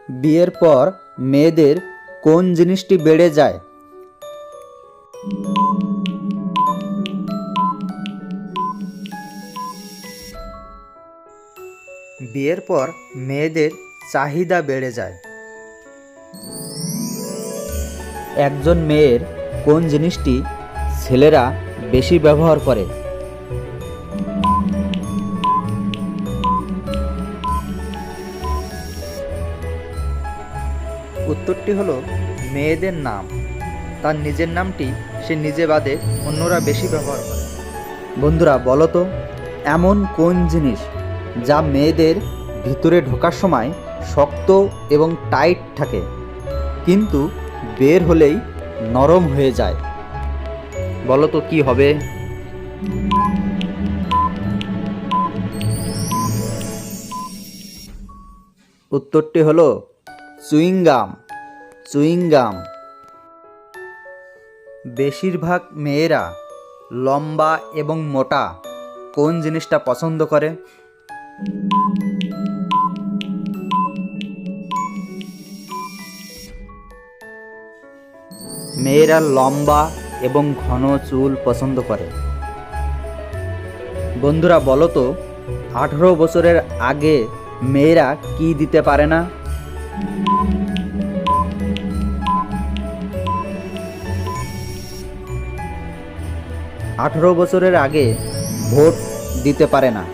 বিয়ের পর মেয়েদের কোন জিনিসটি বেড়ে যায়? বিয়ের পর মেয়েদের চাহিদা বেড়ে যায়। একজন মেয়ের কোন জিনিসটি ছেলেরা বেশি ব্যবহার করে? উত্তরটি হলো মেয়েদের নাম। তার নিজের নামটি সে নিজে বাদে অন্যরা বেশি ব্যবহার করে। বন্ধুরা বলো তো, এমন কোন জিনিস যা মেয়েদের ভিতরে ঢোকার সময় শক্ত এবং টাইট থাকে, কিন্তু বের হলেই নরম হয়ে যায়? বলো তো কি হবে? উত্তরটি হলো চুইংগাম। চুইংগাম। বেশিরভাগ মেয়েরা লম্বা এবং মোটা কোন জিনিসটা পছন্দ করে? মেয়েরা লম্বা এবং ঘন চুল পছন্দ করে। বন্ধুরা বলো তো, 18 বছরের আগে মেয়েরা কি দিতে পারে না? 18 বছরের আগে ভোট দিতে পারে না।